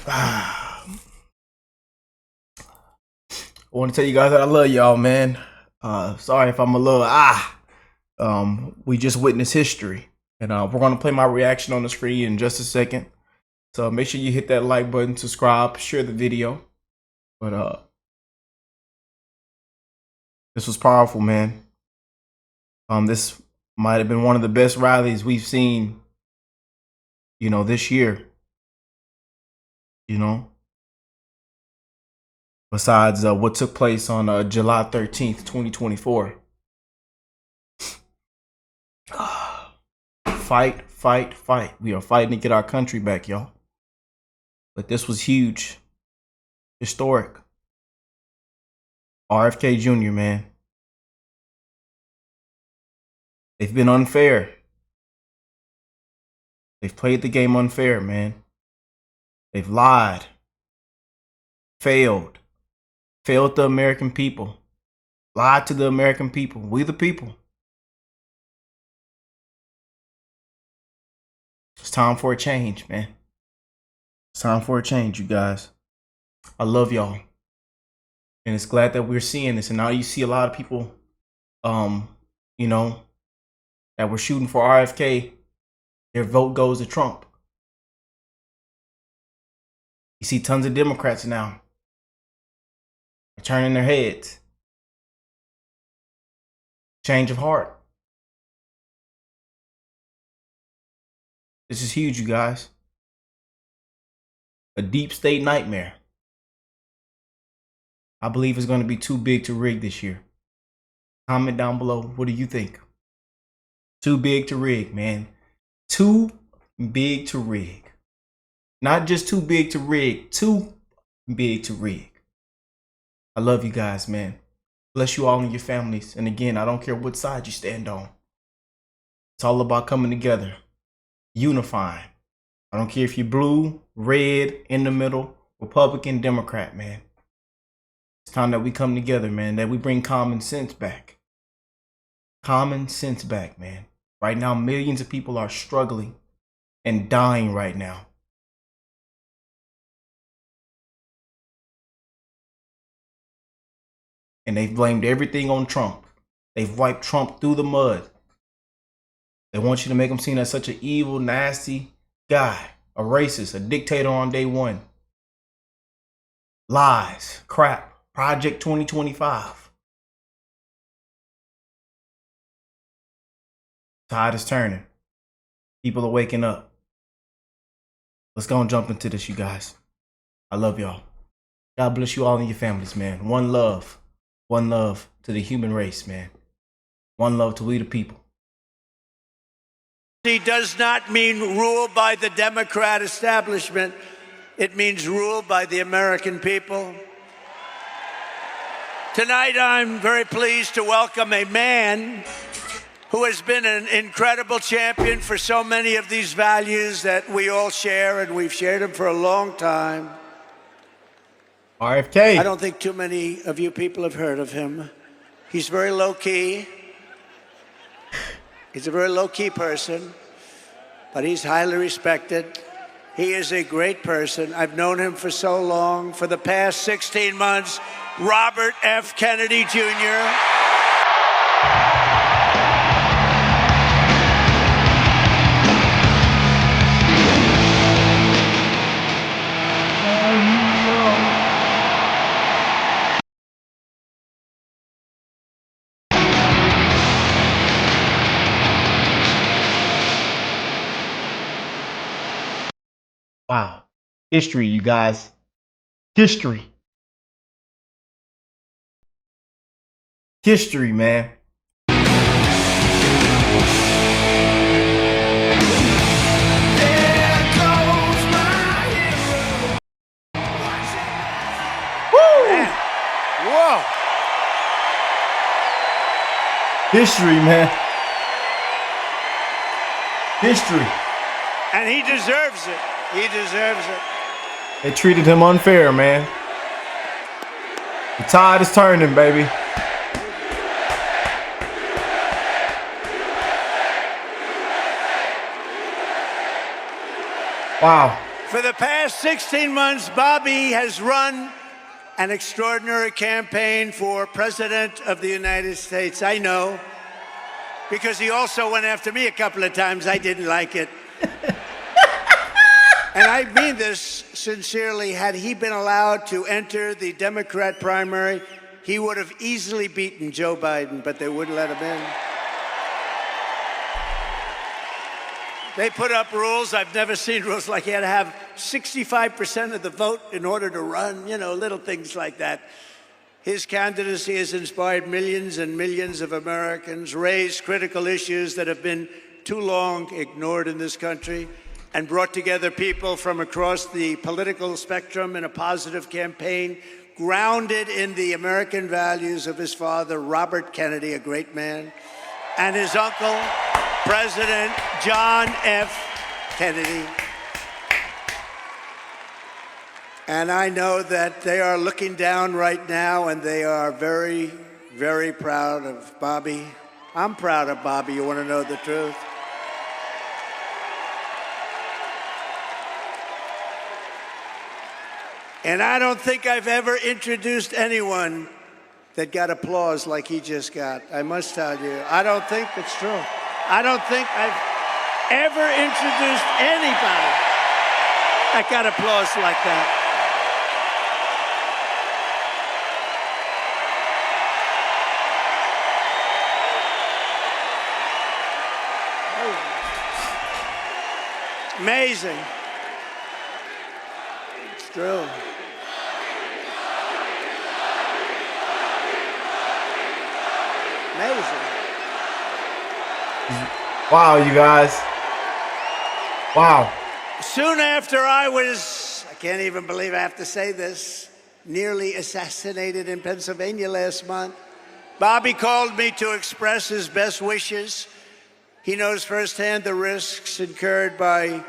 I want to tell you guys that I love y'all, man. Sorry if I'm a little we just witnessed history, and we're gonna play my reaction on the screen in just a second. So make sure you hit that like button, subscribe, share the video. But this was powerful, man. This might have been one of the best rallies we've seen, this year. Besides what took place on July 13th, 2024. Fight, fight, fight. We are fighting to get our country back, y'all. But this was huge. Historic. RFK Jr., man. They've been unfair. They've played the game unfair, man. They've lied. Failed the American people. Lied to the American people. We the people. It's time for a change, man. It's time for a change, you guys. I love y'all. And it's glad that we're seeing this. And now you see a lot of people, that were shooting for RFK. Their vote goes to Trump. You see tons of Democrats now turning their heads. Change of heart. This is huge, you guys. A deep state nightmare. I believe it's going to be too big to rig this year. Comment down below. What do you think? Too big to rig, man. Too big to rig. Not just too big to rig. Too big to rig. I love you guys, man. Bless you all and your families. And again, I don't care what side you stand on. It's all about coming together. Unifying. I don't care if you're blue, red, in the middle, Republican, Democrat, man. It's time that we come together, man. That we bring common sense back. Common sense back, man. Right now, millions of people are struggling and dying right now. And they've blamed everything on Trump. They've wiped Trump through the mud. They want you to make him seem as such an evil, nasty guy, a racist, a dictator on day one. Lies, crap, Project 2025. Tide is turning. People are waking up. Let's go and jump into this, you guys. I love y'all. God bless you all and your families, man. One love. One love to the human race, man. One love to we the people. Does not mean rule by the Democrat establishment. It means rule by the American people. Tonight, I'm very pleased to welcome a man who has been an incredible champion for so many of these values that we all share, and we've shared them for a long time. RFK. I don't think too many of you people have heard of him. He's very low-key. He's a very low-key person, but he's highly respected. He is a great person. I've known him for so long. For the past 16 months, Robert F. Kennedy Jr. Wow. History, you guys. History. History, man. There goes my hero. Woo! Man. Whoa. History, man. History. And he deserves it. He deserves it. They treated him unfair, man. The tide is turning, baby. Wow. For the past 16 months, Bobby has run an extraordinary campaign for President of the United States. I know, because he also went after me a couple of times. I didn't like it. And I mean this sincerely. Had he been allowed to enter the Democrat primary, he would have easily beaten Joe Biden, but they wouldn't let him in. They put up rules. I've never seen rules like he had to have 65% of the vote in order to run, you know, little things like that. His candidacy has inspired millions and millions of Americans, raised critical issues that have been too long ignored in this country, and brought together people from across the political spectrum in a positive campaign grounded in the American values of his father, Robert Kennedy, a great man, and his uncle, President John F. Kennedy. And I know that they are looking down right now, and they are very, very proud of Bobby. I'm proud of Bobby, you want to know the truth. And I don't think I've ever introduced anyone that got applause like he just got. I must tell you, I don't think it's true. I don't think I've ever introduced anybody that got applause like that. Amazing. It's true. Amazing. Wow, you guys. Wow. Soon after I can't even believe I have to say this, nearly assassinated in Pennsylvania last month, Bobby called me to express his best wishes. He knows firsthand the risks incurred by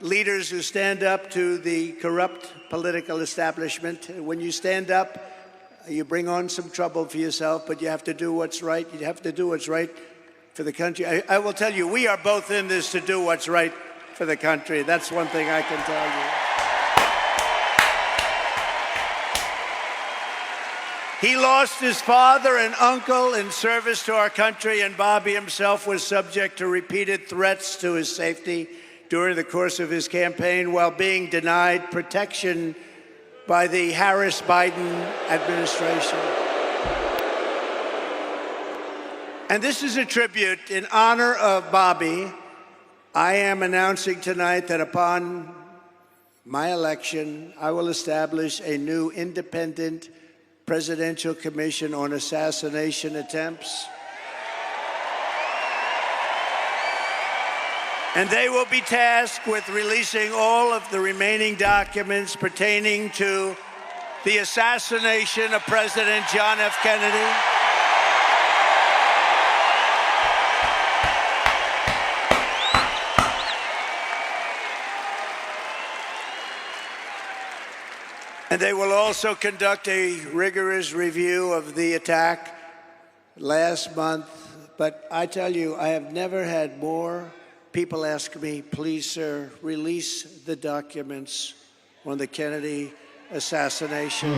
leaders who stand up to the corrupt political establishment. When you stand up, you bring on some trouble for yourself, but you have to do what's right. You have to do what's right for the country. I will tell you, we are both in this to do what's right for the country. That's one thing I can tell you. He lost his father and uncle in service to our country, and Bobby himself was subject to repeated threats to his safety during the course of his campaign while being denied protection by the Harris-Biden administration. And this is a tribute in honor of Bobby. I am announcing tonight that upon my election, I will establish a new independent presidential commission on assassination attempts. And they will be tasked with releasing all of the remaining documents pertaining to the assassination of President John F. Kennedy, and they will also conduct a rigorous review of the attack last month. But I tell you, I have never had more people ask me, please, sir, release the documents on the Kennedy assassination.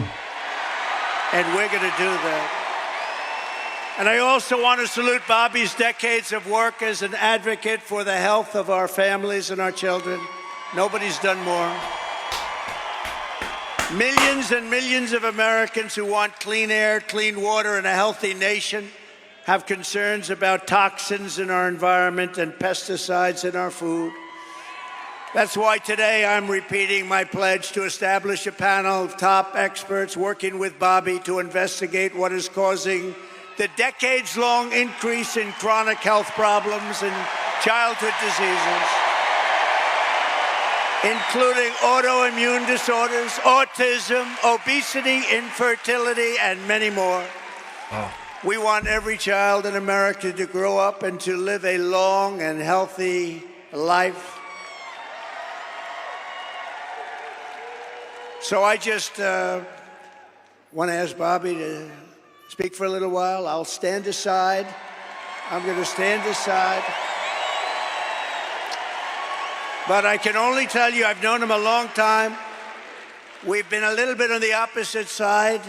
And we're going to do that. And I also want to salute Bobby's decades of work as an advocate for the health of our families and our children. Nobody's done more. Millions and millions of Americans who want clean air, clean water, and a healthy nation have concerns about toxins in our environment and pesticides in our food. That's why today I'm repeating my pledge to establish a panel of top experts working with Bobby to investigate what is causing the decades-long increase in chronic health problems and childhood diseases, including autoimmune disorders, autism, obesity, infertility, and many more. Wow. We want every child in America to grow up and to live a long and healthy life. So I just want to ask Bobby to speak for a little while. I'll stand aside. I'm going to stand aside. But I can only tell you, I've known him a long time. We've been a little bit on the opposite side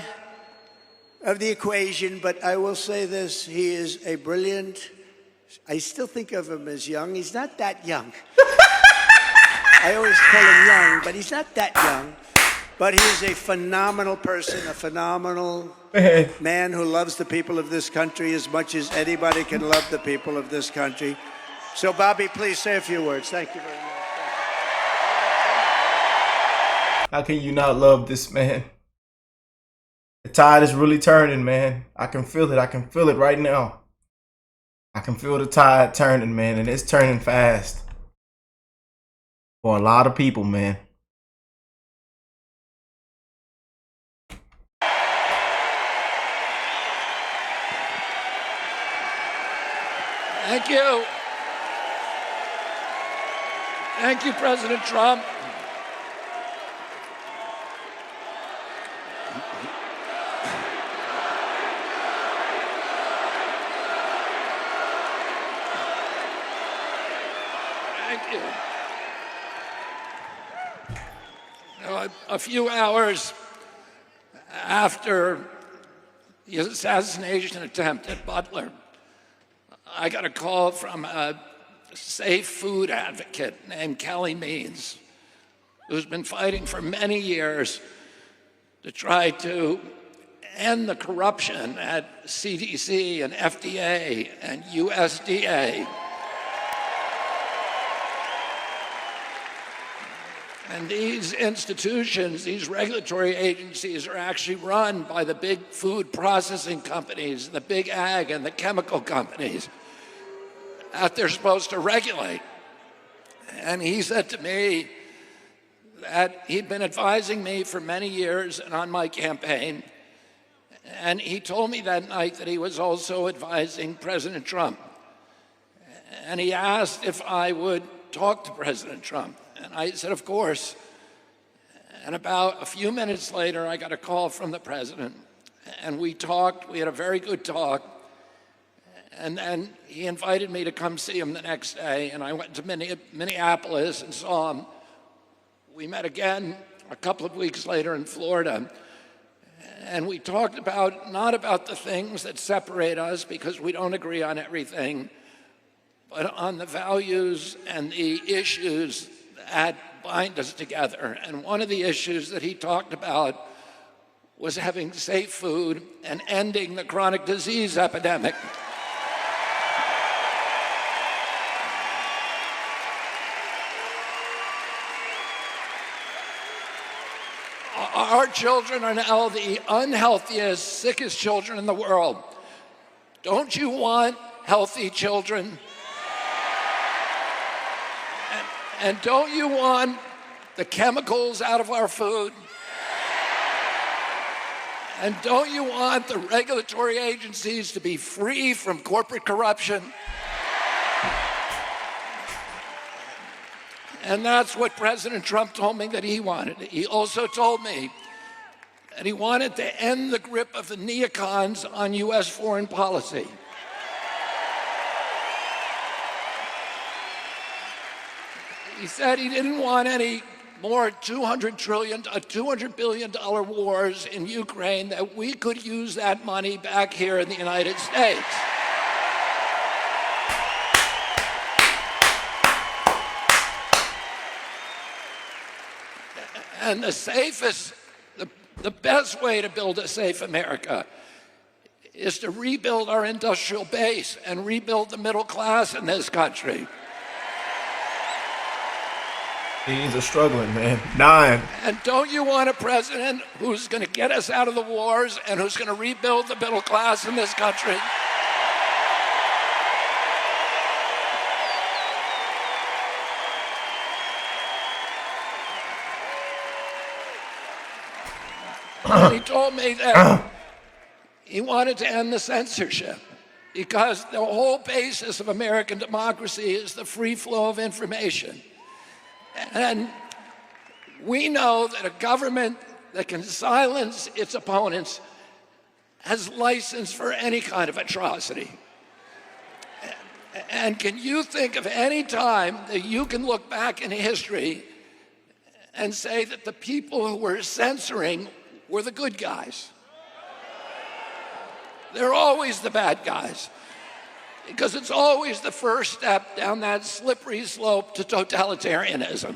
of the equation, but I will say this, he is a brilliant, I still think of him as young. He's not that young. I always call him young, but he's not that young. But he is a phenomenal person, a phenomenal man who loves the people of this country as much as anybody can love the people of this country. So, Bobby, please say a few words. Thank you very much. How can you not love this man? The tide is really turning, man. I can feel it. I can feel it right now. I can feel the tide turning, man, and it's turning fast. For a lot of people, man. Thank you. Thank you, President Trump. Thank you. A few hours after the assassination attempt at Butler, I got a call from a safe food advocate named Kelly Means, who's been fighting for many years to try to end the corruption at CDC and FDA and USDA. And these institutions, these regulatory agencies are actually run by the big food processing companies, the big ag and the chemical companies that they're supposed to regulate. And he said to me that he'd been advising me for many years and on my campaign. And he told me that night that he was also advising President Trump. And he asked if I would talk to President Trump. And I said, of course. And about a few minutes later, I got a call from the president. And we talked. We had a very good talk. And then he invited me to come see him the next day. And I went to Minneapolis and saw him. We met again a couple of weeks later in Florida. And we talked about, not about the things that separate us because we don't agree on everything, but on the values and the issues that bind us together. And one of the issues that he talked about was having safe food and ending the chronic disease epidemic. Our children are now the unhealthiest, sickest children in the world. Don't you want healthy children? And don't you want the chemicals out of our food? And don't you want the regulatory agencies to be free from corporate corruption? And that's what President Trump told me that he wanted. He also told me that he wanted to end the grip of the neocons on U.S. foreign policy. He said he didn't want any more $200 billion wars in Ukraine, that we could use that money back here in the United States. And the best way to build a safe America is to rebuild our industrial base and rebuild the middle class in this country. These are struggling, man. Dying. And don't you want a president who's going to get us out of the wars and who's going to rebuild the middle class in this country? And he told me that he wanted to end the censorship because the whole basis of American democracy is the free flow of information. And we know that a government that can silence its opponents has license for any kind of atrocity. And can you think of any time that you can look back in history and say that the people who were censoring were the good guys? They're always the bad guys, because it's always the first step down that slippery slope to totalitarianism.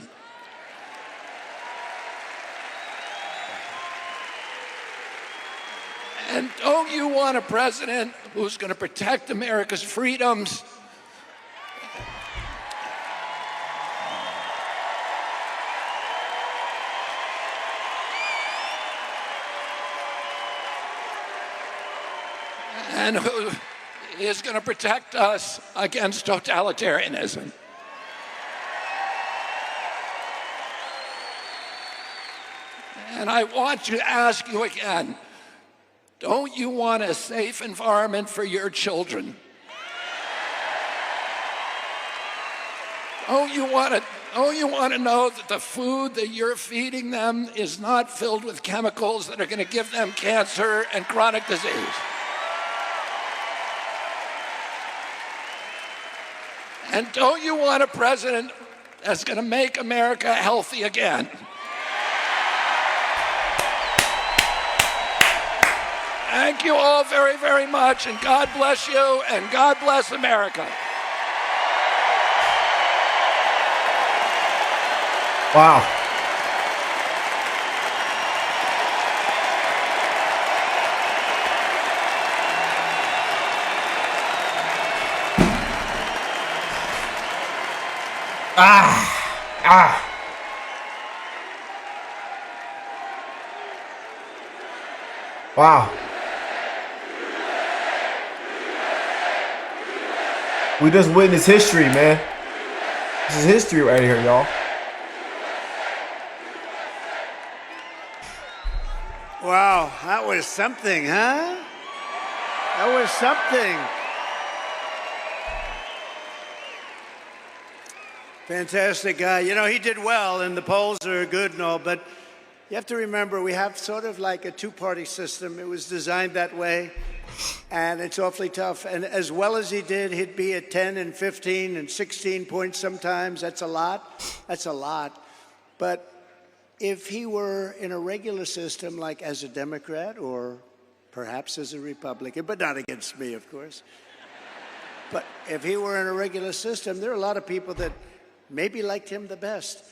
And don't you want a president who's going to protect America's freedoms? And who is going to protect us against totalitarianism? And I want to ask you again, don't you want a safe environment for your children? Don't you want to know that the food that you're feeding them is not filled with chemicals that are going to give them cancer and chronic disease? And don't you want a president that's going to make America healthy again? Thank you all very, very much, and God bless you, and God bless America. Wow. Wow. We just witnessed history, man. This is history right here, y'all. Wow, that was something, huh? That was something. Fantastic guy. You know, he did well, and the polls are good and all, but you have to remember we have sort of like a two-party system. It was designed that way, and it's awfully tough. And as well as he did, he'd be at 10 and 15 and 16 points sometimes. That's a lot. That's a lot. But if he were in a regular system, like as a Democrat or perhaps as a Republican, but not against me, of course. But if he were in a regular system, there are a lot of people that maybe liked him the best,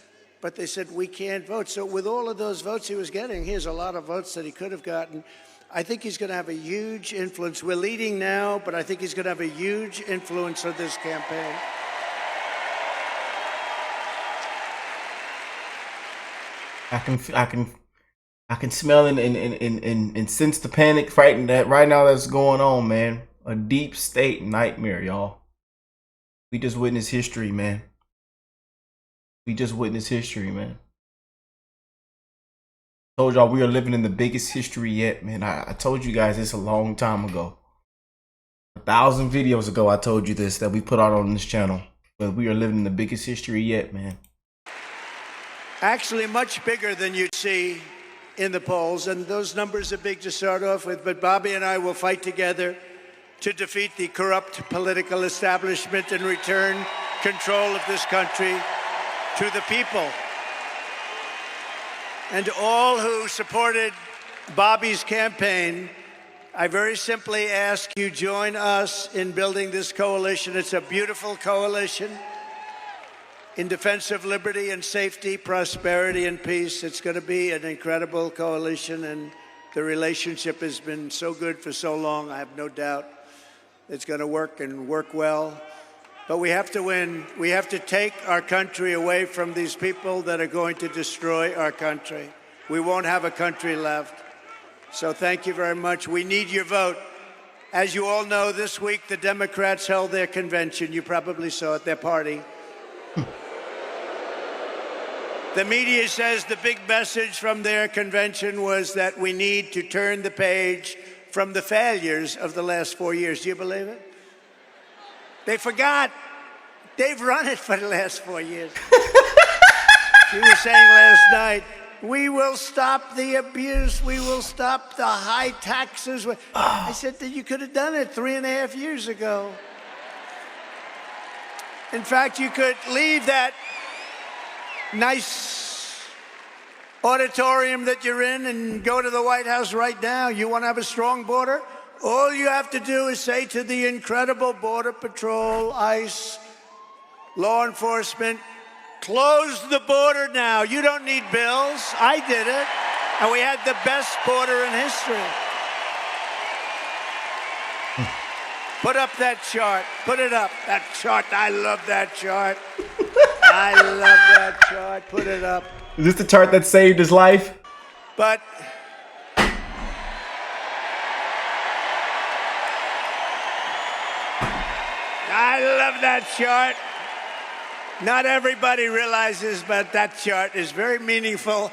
but they said, we can't vote. So with all of those votes he was getting, he has a lot of votes that he could have gotten. I think he's going to have a huge influence. We're leading now, but I think he's going to have a huge influence on this campaign. I can smell and sense the panic frightened that right now that's going on, man. A deep state nightmare, y'all. We just witnessed history, man. We just witnessed history, man. Told y'all we are living in the biggest history yet, man. I told you guys this a long time ago. 1,000 videos ago, I told you this, that we put out on this channel. But we are living in the biggest history yet, man. Actually, much bigger than you'd see in the polls. And those numbers are big to start off with. But Bobby and I will fight together to defeat the corrupt political establishment and return control of this country to the people. And all who supported Bobby's campaign, I very simply ask you join us in building this coalition. It's a beautiful coalition in defense of liberty and safety, prosperity and peace. It's going to be an incredible coalition, and the relationship has been so good for so long. I have no doubt it's going to work and work well. But we have to win. We have to take our country away from these people that are going to destroy our country. We won't have a country left. So thank you very much. We need your vote. As you all know, this week the Democrats held their convention. You probably saw it, their party. The media says the big message from their convention was that we need to turn the page from the failures of the last 4 years. Do you believe it? They forgot. They've run it for the last 4 years. She was saying last night, we will stop the abuse. We will stop the high taxes. I said that you could have done it 3.5 years ago. In fact, you could leave that nice auditorium that you're in and go to the White House right now. You want to have a strong border? All you have to do is say to the incredible Border Patrol, ICE, law enforcement, close the border now. You don't need bills. I did it. And we had the best border in history. Put up that chart. Put it up. That chart. I love that chart. I love that chart. Put it up. Is this the chart that saved his life? But I love that chart. Not everybody realizes, but that chart is very meaningful.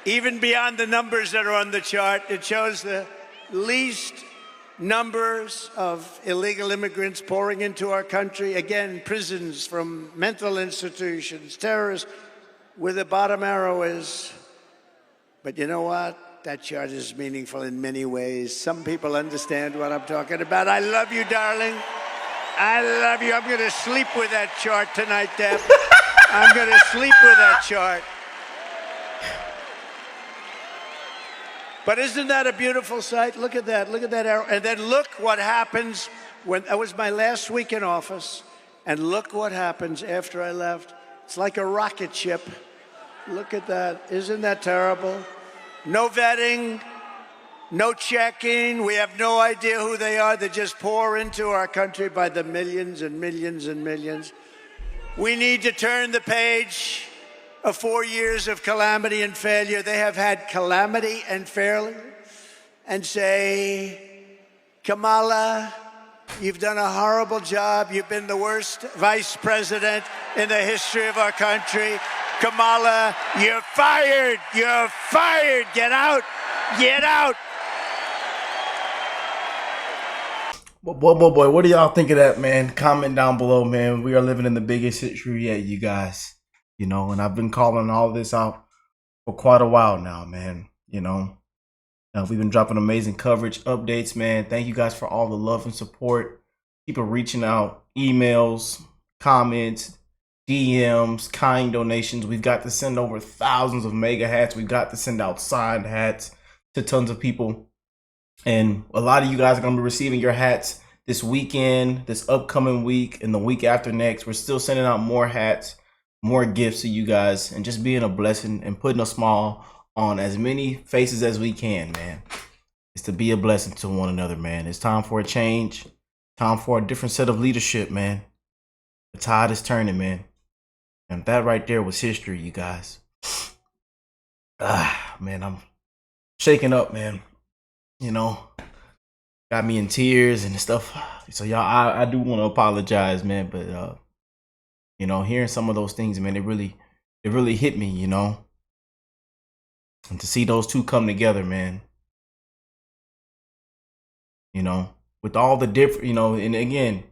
Even beyond the numbers that are on the chart, it shows the least numbers of illegal immigrants pouring into our country. Again, prisons from mental institutions, terrorists, where the bottom arrow is. But you know what? That chart is meaningful in many ways. Some people understand what I'm talking about. I love you, darling. I love you. I'm going to sleep with that chart tonight, Deb. I'm going to sleep with that chart. But isn't that a beautiful sight? Look at that. Look at that arrow. And then look what happens when that was my last week in office. And look what happens after I left. It's like a rocket ship. Look at that. Isn't that terrible? No vetting, no checking. We have no idea who they are. They just pour into our country by the millions and millions and millions. We need to turn the page of 4 years of calamity and failure. They have had calamity and failure, and say, Kamala, you've done a horrible job. You've been the worst vice president in the history of our country. Kamala, you're fired. You're fired. Get out. Get out. Boy, what do y'all think of that, man? Comment down below, man. We are living in the biggest history yet, you guys. You know, and I've been calling all this out for quite a while now, man. You know, we've been dropping amazing coverage, updates, man. Thank you guys for all the love and support. People reaching out, emails, comments, DMs, kind donations. We've got to send over thousands of mega hats. We've got to send out signed hats to tons of people. And a lot of you guys are going to be receiving your hats this weekend, this upcoming week, and the week after next. We're still sending out more hats, more gifts to you guys, and just being a blessing and putting a smile on as many faces as we can, man. It's to be a blessing to one another, man. It's time for a change. Time for a different set of leadership, man. The tide is turning, man. And that right there was history, you guys. Man, I'm shaking up, man. You know, got me in tears and stuff. So y'all, I do want to apologize, man, but you know, hearing some of those things, man, it really hit me, you know. And to see those two come together, man. You know, with all the different, you know, and again,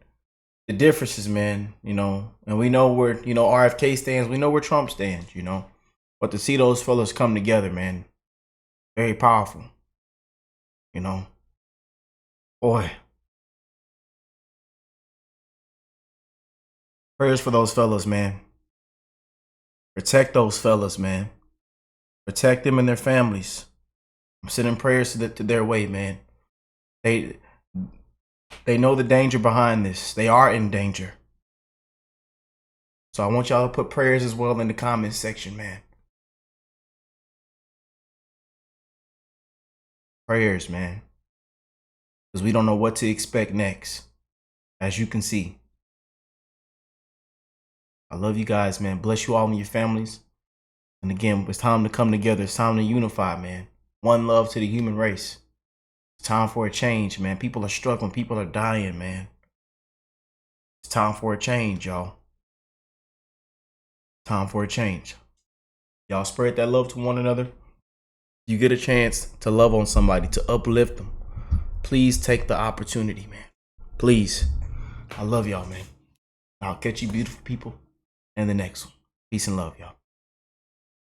the differences, man, you know, and we know where, you know, RFK stands, we know where Trump stands, you know. But to see those fellas come together, man, very powerful. You know. Boy. Prayers for those fellas, man. Protect those fellas, man. Protect them and their families. I'm sending prayers to their way, man. They know the danger behind this. They are in danger. So I want y'all to put prayers as well in the comments section, man. Prayers, man. Because we don't know what to expect next. As you can see. I love you guys, man. Bless you all and your families. And again, it's time to come together. It's time to unify, man. One love to the human race. It's time for a change, man. People are struggling. People are dying, man. It's time for a change, y'all. Time for a change. Y'all spread that love to one another. You get a chance to love on somebody, to uplift them. Please take the opportunity, man. Please. I love y'all, man. I'll catch you beautiful people in the next one. Peace and love, y'all.